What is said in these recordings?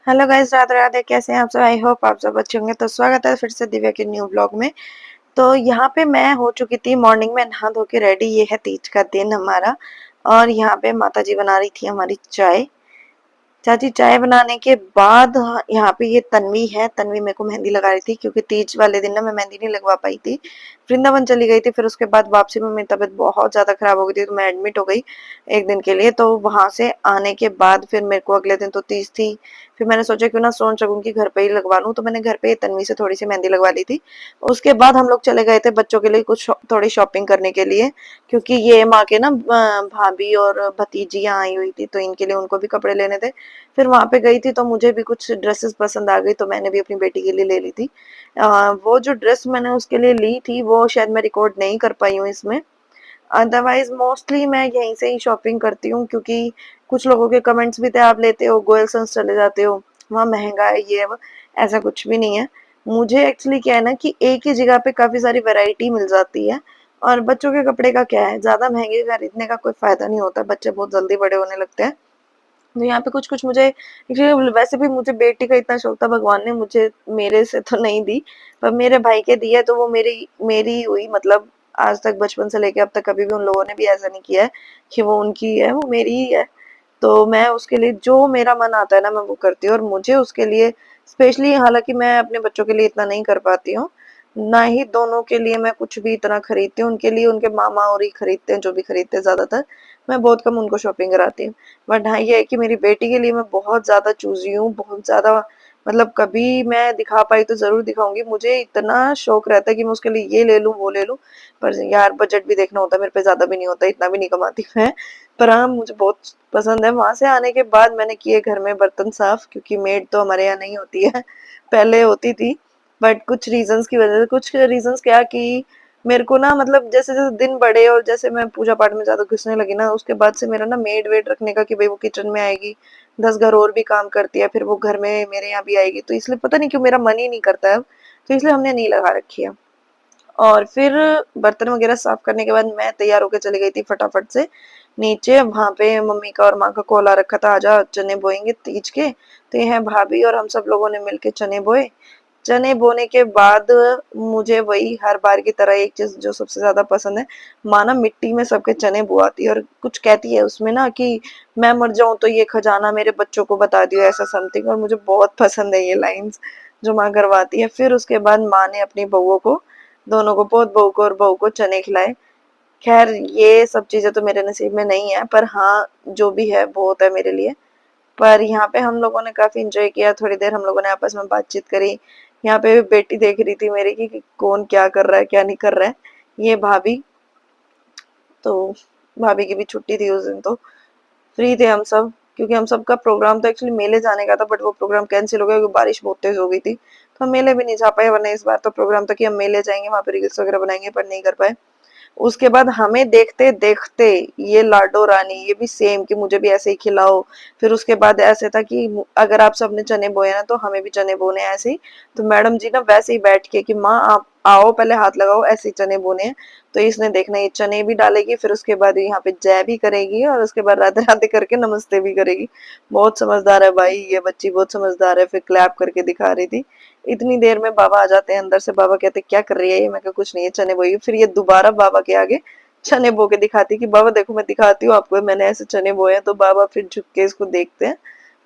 Hello guys, Radhe Radhe. कैसे हैं आप सब? आई होप आप सब अच्छे होंगे। तो स्वागत है फिर से दिव्या के न्यू ब्लॉग में। तो यहाँ पे मैं हो चुकी थी मॉर्निंग में नहा धो के रेडी। ये है तीज का दिन हमारा। और यहाँ पे माता जी बना रही थी हमारी चाय। चाची चाय बनाने के बाद यहाँ पे ये तन्वी है। तन्वी मेरे को मेहंदी लगा रही थी क्योंकि तीज वाले दिन ना मैं मेहंदी नहीं लगवा पाई थी। वृंदावन चली गई थी। फिर उसके बाद वापसी में मेरी तबीयत बहुत ज्यादा खराब हो गई थी तो मैं एडमिट हो गई एक दिन के लिए। तो वहां से आने के बाद फिर मेरे को अगले दिन तो तीज थी। फिर मैंने सोचा क्यों ना सोन शगुन की घर पे ही लगवा लूं। तो मैंने घर पे तन्वी से थोड़ी सी मेहंदी लगवा ली थी। उसके बाद हम लोग चले गए थे बच्चों के लिए कुछ थोड़ी शॉपिंग करने के लिए। क्योंकि ये माँ के ना भाभी और भतीजियां आई हुई थी तो इनके लिए उनको भी कपड़े लेने थे। फिर वहां पे गई थी तो मुझे भी कुछ ड्रेसेस पसंद आ गई तो मैंने भी अपनी बेटी के लिए ले ली थी। वो जो ड्रेस मैंने उसके लिए ली थी वो शायद मैं रिकॉर्ड नहीं कर पाई हूँ इसमें। अदरवाइज मोस्टली मैं यहीं से ही शॉपिंग करती हूँ क्योंकि कुछ लोगों के कमेंट्स भी थे आप लेते हो गोयलसंस चले जाते हो, वहाँ महंगा है ये वो। ऐसा कुछ भी नहीं है। मुझे एक्चुअली क्या है ना कि एक ही जगह पे काफी सारी वैरायटी मिल जाती है। और बच्चों के कपड़े का क्या है, ज्यादा महंगे खरीदने का कोई फायदा नहीं होता, बच्चे बहुत जल्दी बड़े होने लगते हैं। तो यहाँ पे कुछ कुछ मुझे वैसे भी मुझे बेटी का इतना शौक था, भगवान ने मुझे मेरे से तो नहीं दी पर मेरे भाई के दिया तो वो मेरी मेरी हुई। मतलब आज तक बचपन से लेके अब तक कभी भी उन लोगों ने भी ऐसा नहीं किया है कि वो उनकी है, वो मेरी ही है। तो मैं उसके लिए जो मेरा मन आता है ना मैं वो करती हूँ। और मुझे उसके लिए स्पेशली, हालांकि मैं अपने बच्चों के लिए इतना नहीं कर पाती हूँ, ना ही दोनों के लिए मैं कुछ भी इतना खरीदती हूँ। उनके लिए उनके मामा और ही खरीदते हैं जो भी खरीदते हैं, ज्यादातर मैं बहुत कम उनको शॉपिंग कराती हूँ। बट हाँ ये है कि मेरी बेटी के लिए मैं बहुत ज्यादा चूजी हूँ, बहुत ज्यादा। मतलब कभी मैं दिखा पाई तो जरूर दिखाऊंगी। मुझे इतना शौक रहता है कि मैं उसके लिए ये ले लूं वो ले लूं। पर यार बजट भी देखना होता है, मेरे पे ज्यादा भी नहीं होता, इतना भी नहीं कमाती मैं। पर हाँ मुझे बहुत पसंद है। वहां से आने के बाद मैंने किए घर में बर्तन साफ क्योंकि मेड तो हमारे यहाँ नहीं होती है पहले होती थी। बट कुछ रीजंस की वजह से, कुछ रीजंस क्या कि मेरे को ना मतलब जैसे जैसे दिन बढ़े और जैसे मैं पूजा पाठ में ज्यादा घुसने लगी ना उसके बाद से मेरा ना मेड वेड रखने का कि भाई वो किचन में आएगी, 10 घर और भी काम करती है, फिर वो घर में मेरे यहाँ भी आएगी, तो इसलिए पता नहीं क्यों मेरा मन ही नहीं करता है अब। तो इसलिए हमने नहीं लगा रखी है। और फिर बर्तन वगैरह साफ करने के बाद मैं तैयार होकर चली गई थी फटाफट से नीचे। वहां पे मम्मी का और माँ का कॉल आ रखा था, आजा चने बोएंगे तीज के। तो ये है भाभी और हम सब लोगों ने मिलके चने बोए। चने बोने के बाद मुझे वही हर बार की तरह एक चीज जो सबसे ज्यादा पसंद है, माँ ना मिट्टी में सबके चने बुआती है और कुछ कहती है उसमें ना कि मैं मर जाऊं तो ये खजाना मेरे बच्चों को बता दियो, ऐसा समथिंग। और मुझे बहुत पसंद है ये लाइंस जो माँ करवाती है। फिर उसके बाद माँ ने अपनी बहुओं को, दोनों को, बहुत बहू को और बहू को चने खिलाए। खैर ये सब चीजें तो मेरे नसीब में नहीं है पर हाँ जो भी है बहुत है मेरे लिए। पर यहाँ पे हम लोगों ने काफी इंजॉय किया, थोड़ी देर हम लोगों ने आपस में बातचीत करी। यहाँ पे बेटी देख रही थी मेरी कि कौन क्या कर रहा है क्या नहीं कर रहा है। ये भाभी, तो भाभी की भी छुट्टी थी उस दिन तो फ्री थे हम सब क्योंकि हम सबका प्रोग्राम तो एक्चुअली मेले जाने का था बट वो प्रोग्राम कैंसिल हो गया क्योंकि बारिश बहुत तेज हो गई थी। तो हम मेले भी नहीं जा पाए, वरना इस बार तो प्रोग्राम था कि हम मेले जाएंगे वहां पे रील्स वगैरह बनाएंगे, पर नहीं कर पाए। उसके बाद हमें देखते देखते ये लाडो रानी ये भी सेम कि मुझे भी ऐसे ही खिलाओ। फिर उसके बाद ऐसे था कि अगर आप सबने चने बोए ना तो हमें भी चने बोने हैं ऐसे ही। तो मैडम जी ना वैसे ही बैठ के कि माँ आप आओ पहले हाथ लगाओ, ऐसे ही चने बोने हैं। तो इसने देखना ये चने भी डालेगी, फिर उसके बाद यहाँ पे जय भी करेगी और उसके बाद राधे राधे करके नमस्ते भी करेगी। बहुत समझदार है भाई, ये बच्ची बहुत समझदार है। फिर क्लैप करके दिखा रही थी। इतनी देर में बाबा आ जाते हैं अंदर से। बाबा कहते क्या कर रही है ये, मैं कहा कुछ नहीं है चने बोई। फिर ये दोबारा बाबा के आगे चने बो के दिखाती कि बाबा देखो मैं दिखाती हूँ आपको मैंने ऐसे चने बोए हैं। तो बाबा फिर झुक के इसको देखते हैं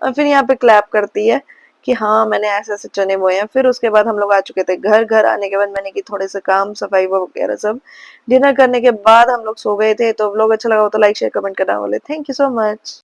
और फिर यहाँ पे क्लैप करती है कि हाँ मैंने ऐसे ऐसे चने बोए हैं। फिर उसके बाद हम लोग आ चुके थे घर। घर आने के बाद मैंने की थोड़े से काम सफाई वगैरह सब। डिनर करने के बाद हम लोग सो गए थे। तो व्लॉग अच्छा लगा हो तो लाइक शेयर कमेंट करना बोले। Thank you so much.